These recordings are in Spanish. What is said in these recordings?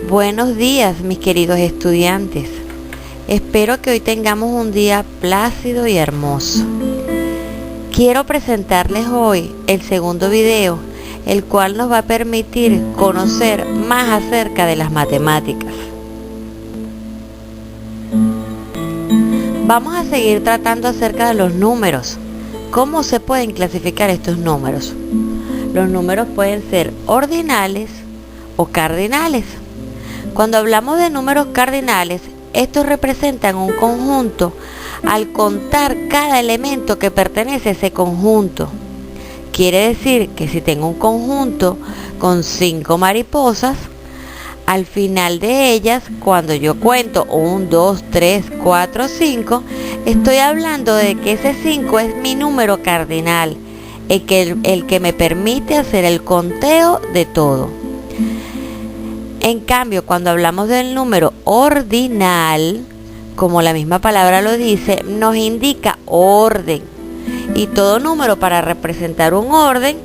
Buenos días, mis queridos estudiantes. Espero que hoy tengamos un día plácido y hermoso. Quiero presentarles hoy el segundo video, el cual nos va a permitir conocer más acerca de las matemáticas. Vamos a seguir tratando acerca de los números. ¿Cómo se pueden clasificar estos números? Los números pueden ser ordinales o cardinales. Cuando hablamos de números cardinales, estos representan un conjunto al contar cada elemento que pertenece a ese conjunto. Quiere decir que si tengo un conjunto con 5 mariposas, al final de ellas, cuando yo cuento 1, 2, 3, 4, 5, estoy hablando de que ese 5 es mi número cardinal, el que me permite hacer el conteo de todo. En cambio, cuando hablamos del número ordinal, como la misma palabra lo dice, nos indica orden. Y todo número, para representar un orden,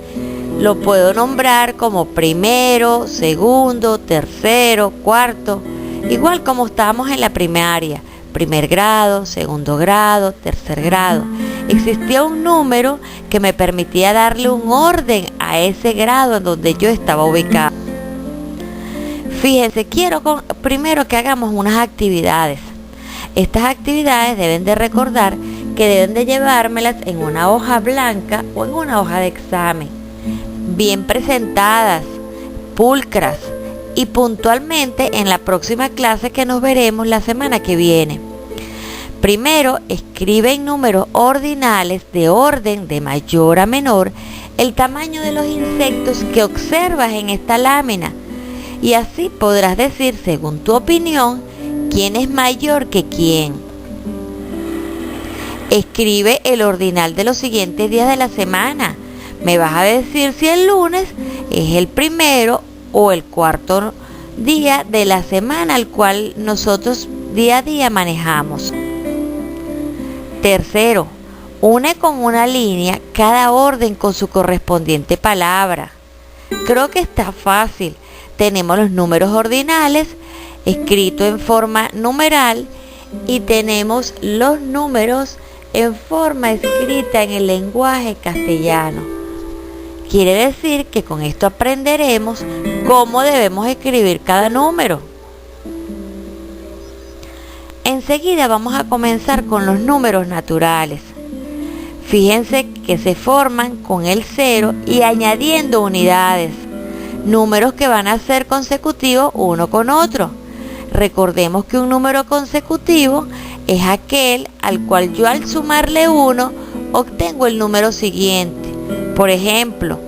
lo puedo nombrar como primero, segundo, tercero, cuarto, igual como estábamos en la primaria, primer grado, segundo grado, tercer grado. Existía un número que me permitía darle un orden a ese grado en donde yo estaba ubicado. Fíjense, quiero primero que hagamos unas actividades. Estas actividades deben de recordar que deben de llevármelas en una hoja blanca o en una hoja de examen, bien presentadas, pulcras, y puntualmente en la próxima clase que nos veremos la semana que viene. Primero, escribe en números ordinales de orden de mayor a menor el tamaño de los insectos que observas en esta lámina. Y así podrás decir, según tu opinión, quién es mayor que quién. Escribe el ordinal de los siguientes días de la semana. Me vas a decir si el lunes es el primero o el cuarto día de la semana al cual nosotros día a día manejamos. Tercero, une con una línea cada orden con su correspondiente palabra. Creo que está fácil. Tenemos los números ordinales escritos en forma numeral y tenemos los números en forma escrita en el lenguaje castellano. Quiere decir que con esto aprenderemos cómo debemos escribir cada número. Enseguida vamos a comenzar con los números naturales. Fíjense que se forman con el 0 y añadiendo unidades. Números que van a ser consecutivos uno con otro. Recordemos que un número consecutivo es aquel al cual yo al sumarle 1 obtengo el número siguiente. Por ejemplo,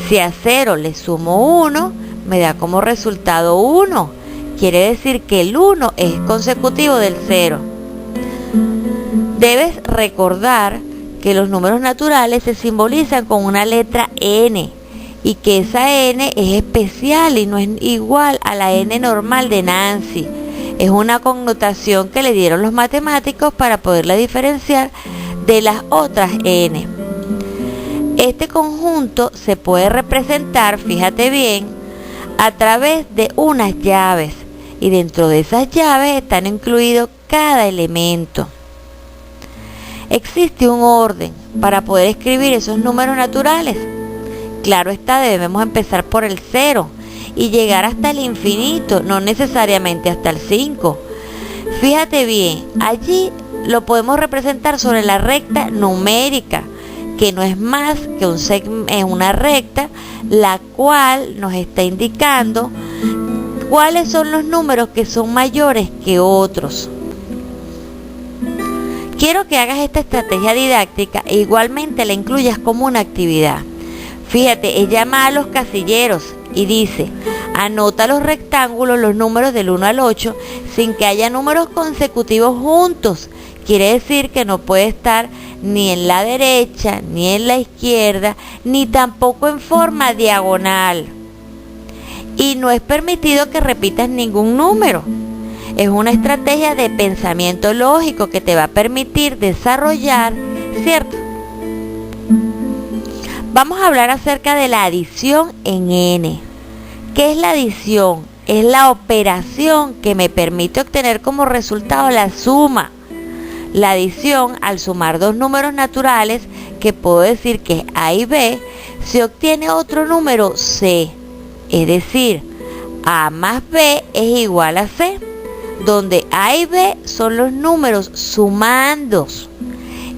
si a 0 le sumo 1, me da como resultado 1. Quiere decir que el 1 es consecutivo del 0. Debes recordar que los números naturales se simbolizan con una letra N. Y que esa N es especial y no es igual a la N normal de Nancy. Es una connotación que le dieron los matemáticos para poderla diferenciar de las otras N. Este conjunto se puede representar, fíjate bien, a través de unas llaves. Y dentro de esas llaves están incluidos cada elemento. Existe un orden para poder escribir esos números naturales. Claro está, debemos empezar por el 0 y llegar hasta el infinito, no necesariamente hasta el 5. Fíjate bien, allí lo podemos representar sobre la recta numérica, que no es más que una recta, la cual nos está indicando cuáles son los números que son mayores que otros. Quiero que hagas esta estrategia didáctica e igualmente la incluyas como una actividad. Fíjate, ella llama a los casilleros y dice, anota los rectángulos, los números del 1 al 8, sin que haya números consecutivos juntos. Quiere decir que no puede estar ni en la derecha, ni en la izquierda, ni tampoco en forma diagonal. y no es permitido que repitas ningún número. Es una estrategia de pensamiento lógico que te va a permitir desarrollar, ¿cierto? Vamos a hablar acerca de la adición en N. ¿Qué es la adición? Es la operación que me permite obtener como resultado la suma. La adición, al sumar dos números naturales, que puedo decir que es A y B, se obtiene otro número C. Es decir, A más B es igual a C, donde A y B son los números sumandos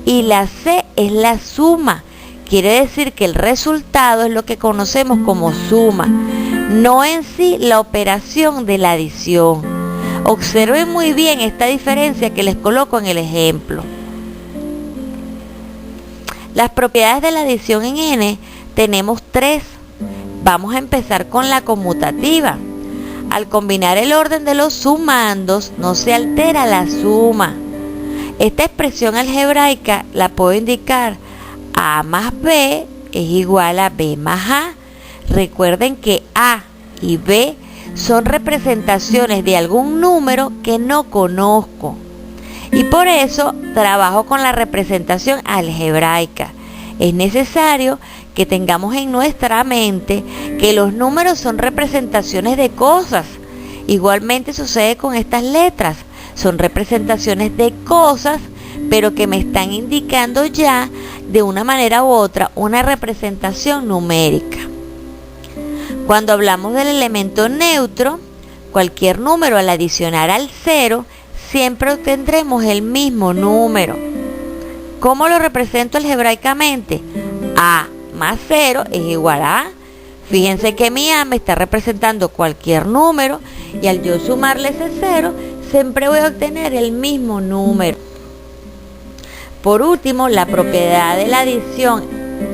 y la C es la suma. Quiere decir que el resultado es lo que conocemos como suma, no en sí la operación de la adición. Observen muy bien esta diferencia que les coloco en el ejemplo. Las propiedades de la adición en N tenemos tres. Vamos a empezar con la conmutativa. Al combinar el orden de los sumandos no se altera la suma. Esta expresión algebraica la puedo indicar: A más B es igual a B más A. Recuerden que A y B son representaciones de algún número que no conozco, y por eso trabajo con la representación algebraica. Es necesario que tengamos en nuestra mente que los números son representaciones de cosas. Igualmente sucede con estas letras. Son representaciones de cosas, pero que me están indicando ya de una manera u otra una representación numérica. Cuando hablamos del elemento neutro, cualquier número al adicionar al 0, siempre obtendremos el mismo número. ¿Cómo lo represento algebraicamente? A más 0 es igual a A. Fíjense que mi A me está representando cualquier número, y al yo sumarle ese 0, siempre voy a obtener el mismo número. Por último, la propiedad de la adición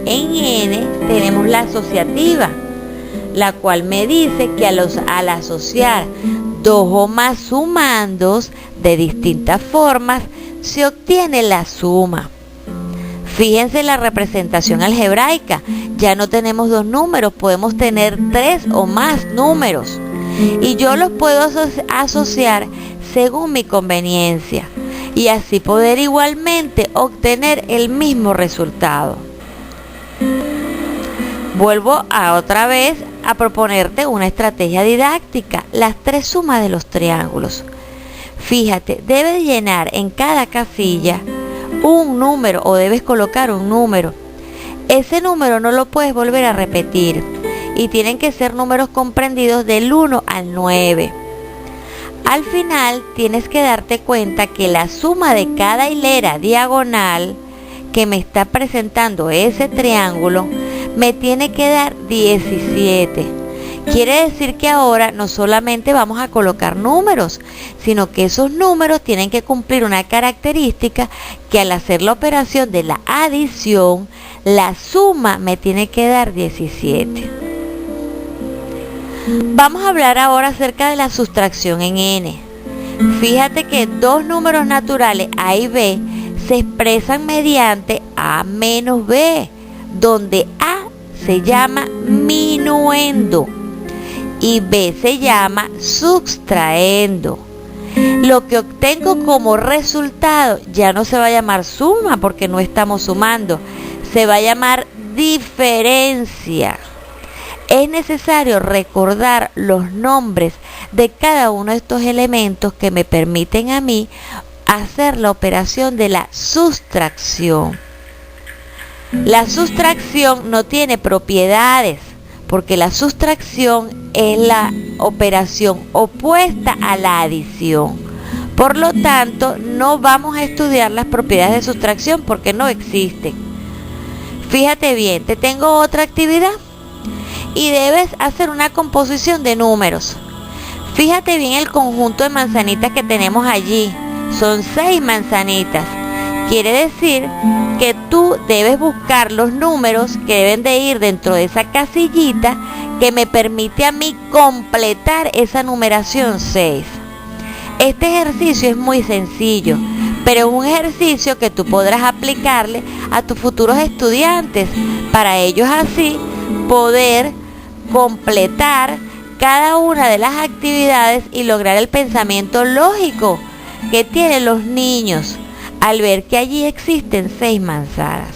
en N tenemos la asociativa, la cual me dice que al asociar dos o más sumandos de distintas formas, se obtiene la suma. Fíjense la representación algebraica. Ya no tenemos dos números, podemos tener tres o más números. Y yo los puedo asociar según mi conveniencia, y así poder igualmente obtener el mismo resultado. Vuelvo otra vez a proponerte una estrategia didáctica: las tres sumas de los triángulos. Fíjate, debes llenar en cada casilla un número, o debes colocar un número. Ese número no lo puedes volver a repetir, y tienen que ser números comprendidos del 1 al 9. Al final tienes que darte cuenta que la suma de cada hilera diagonal que me está presentando ese triángulo me tiene que dar 17. Quiere decir que ahora no solamente vamos a colocar números, sino que esos números tienen que cumplir una característica: que al hacer la operación de la adición, la suma me tiene que dar 17. Vamos a hablar ahora acerca de la sustracción en N. Fíjate que dos números naturales A y B se expresan mediante A menos B, donde A se llama minuendo y B se llama sustrayendo. Lo que obtengo como resultado ya no se va a llamar suma, porque no estamos sumando, se va a llamar diferencia. Es necesario recordar los nombres de cada uno de estos elementos que me permiten a mí hacer la operación de la sustracción. La sustracción no tiene propiedades, porque la sustracción es la operación opuesta a la adición. Por lo tanto, no vamos a estudiar las propiedades de sustracción porque no existen. Fíjate bien, te tengo otra actividad y debes hacer una composición de números. Fíjate bien el conjunto de manzanitas que tenemos allí. Son 6 manzanitas. Quiere decir que tú debes buscar los números que deben de ir dentro de esa casillita que me permite a mí completar esa numeración 6. Este ejercicio es muy sencillo, pero es un ejercicio que tú podrás aplicarle a tus futuros estudiantes, para ellos así poder completar cada una de las actividades y lograr el pensamiento lógico que tienen los niños al ver que allí existen 6 manzanas.